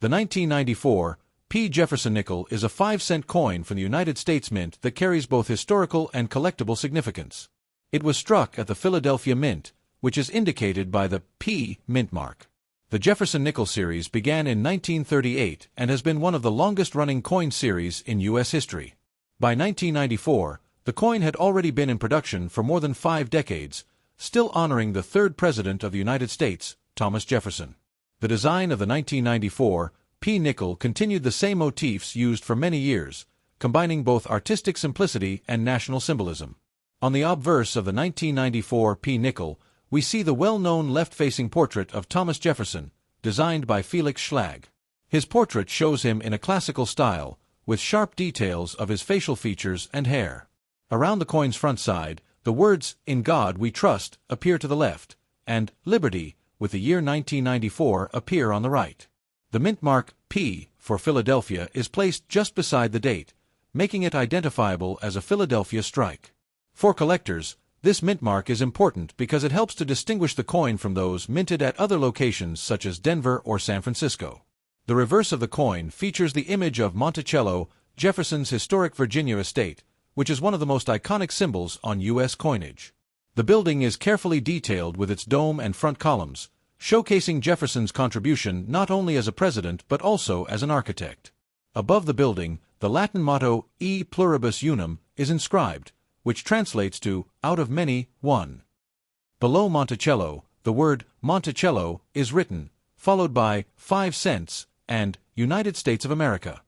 The 1994 P. Jefferson Nickel is a 5-cent coin from the United States Mint that carries both historical and collectible significance. It was struck at the Philadelphia Mint, which is indicated by the P mint mark. The Jefferson Nickel series began in 1938 and has been one of the longest-running coin series in U.S. history. By 1994, the coin had already been in production for more than 5 decades, still honoring the third President of the United States, Thomas Jefferson. The design of the 1994 P nickel continued the same motifs used for many years, combining both artistic simplicity and national symbolism. On the obverse of the 1994 P nickel, we see the well-known left-facing portrait of Thomas Jefferson, designed by Felix Schlag. His portrait shows him in a classical style, with sharp details of his facial features and hair. Around the coin's front side, the words, "In God We Trust," appear to the left, and "Liberty," with the year 1994, appear on the right. The mint mark P for Philadelphia is placed just beside the date, making it identifiable as a Philadelphia strike. For collectors, this mint mark is important because it helps to distinguish the coin from those minted at other locations such as Denver or San Francisco. The reverse of the coin features the image of Monticello, Jefferson's historic Virginia estate, which is one of the most iconic symbols on U.S. coinage. The building is carefully detailed with its dome and front columns, showcasing Jefferson's contribution not only as a president but also as an architect. Above the building, the Latin motto E pluribus unum is inscribed, which translates to "out of many, one." Below Monticello, the word Monticello is written, followed by 5 cents and United States of America.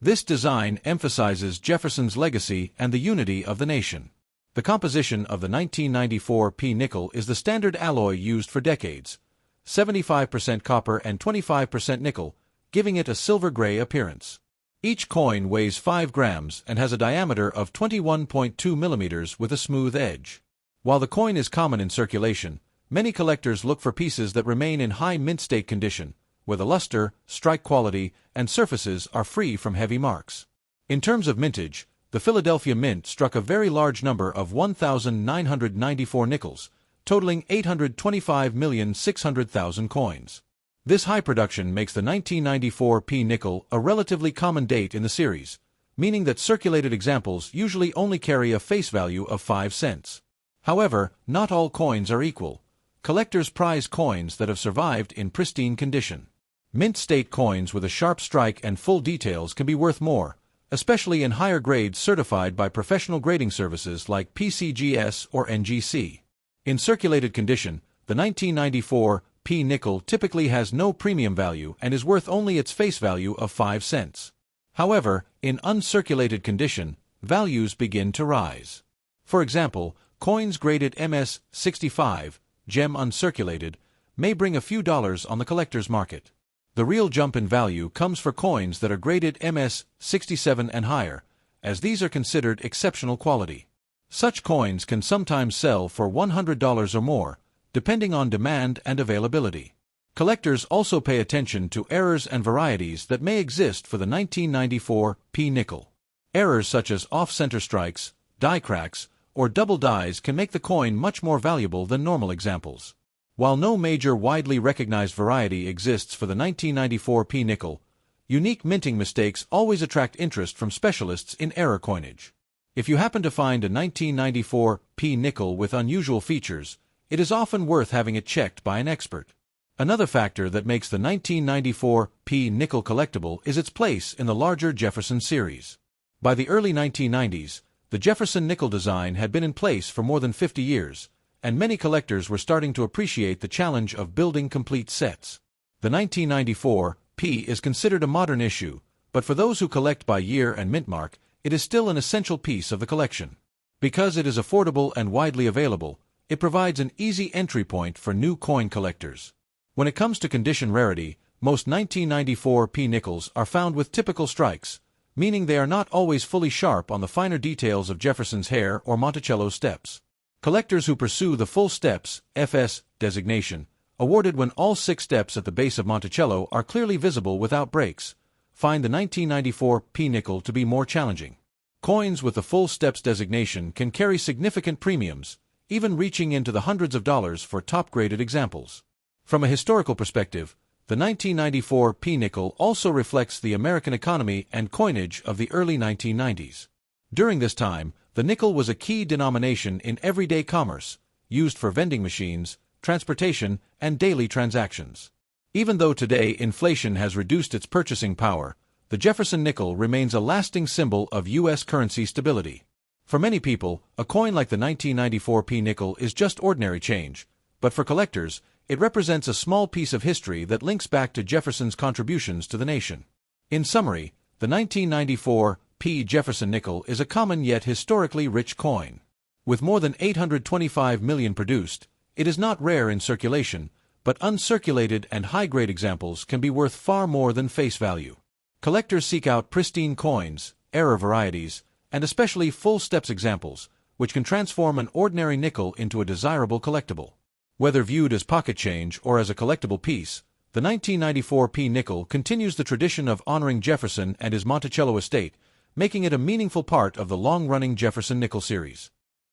This design emphasizes Jefferson's legacy and the unity of the nation. The composition of the 1994 P nickel is the standard alloy used for decades, 75% copper and 25% nickel, giving it a silver-gray appearance. Each coin weighs 5 grams and has a diameter of 21.2 millimeters with a smooth edge. While the coin is common in circulation, many collectors look for pieces that remain in high mint state condition, where the luster, strike quality, and surfaces are free from heavy marks. In terms of mintage, the Philadelphia Mint struck a very large number of 1,994 nickels, totaling 825,600,000 coins. This high production makes the 1994 P nickel a relatively common date in the series, meaning that circulated examples usually only carry a face value of 5 cents. However, not all coins are equal. Collectors prize coins that have survived in pristine condition. Mint state coins with a sharp strike and full details can be worth more, especially in higher grades certified by professional grading services like PCGS or NGC. In circulated condition, the 1994 P nickel typically has no premium value and is worth only its face value of 5 cents. However, in uncirculated condition, values begin to rise. For example, coins graded MS-65, gem uncirculated, may bring a few dollars on the collector's market. The real jump in value comes for coins that are graded MS-67 and higher, as these are considered exceptional quality. Such coins can sometimes sell for $100 or more, depending on demand and availability. Collectors also pay attention to errors and varieties that may exist for the 1994 P nickel. Errors such as off-center strikes, die cracks, or double dies can make the coin much more valuable than normal examples. While no major widely recognized variety exists for the 1994 P nickel, unique minting mistakes always attract interest from specialists in error coinage. If you happen to find a 1994 P nickel with unusual features, it is often worth having it checked by an expert. Another factor that makes the 1994 P nickel collectible is its place in the larger Jefferson series. By the early 1990s, the Jefferson Nickel design had been in place for more than 50 years, and many collectors were starting to appreciate the challenge of building complete sets. The 1994 P is considered a modern issue, but for those who collect by year and mint mark, it is still an essential piece of the collection. Because it is affordable and widely available, it provides an easy entry point for new coin collectors. When it comes to condition rarity, most 1994 P nickels are found with typical strikes, meaning they are not always fully sharp on the finer details of Jefferson's hair or Monticello's steps. Collectors who pursue the full steps FS designation, awarded when all 6 steps at the base of Monticello are clearly visible without breaks, find the 1994 P nickel to be more challenging. Coins with the full steps designation can carry significant premiums, even reaching into the hundreds of dollars for top-graded examples. From a historical perspective, The 1994 P-nickel also reflects the American economy and coinage of the early 1990s. During this time, the nickel was a key denomination in everyday commerce, used for vending machines, transportation, and daily transactions. Even though today inflation has reduced its purchasing power, the Jefferson nickel remains a lasting symbol of U.S. currency stability. For many people, a coin like the 1994 P-nickel is just ordinary change, but for collectors, it represents a small piece of history that links back to Jefferson's contributions to the nation. In summary, the 1994 P. Jefferson Nickel is a common yet historically rich coin. With more than 825 million produced, it is not rare in circulation, but uncirculated and high-grade examples can be worth far more than face value. Collectors seek out pristine coins, error varieties, and especially full-steps examples, which can transform an ordinary nickel into a desirable collectible. Whether viewed as pocket change or as a collectible piece, the 1994 P-nickel continues the tradition of honoring Jefferson and his Monticello estate, making it a meaningful part of the long-running Jefferson Nickel series.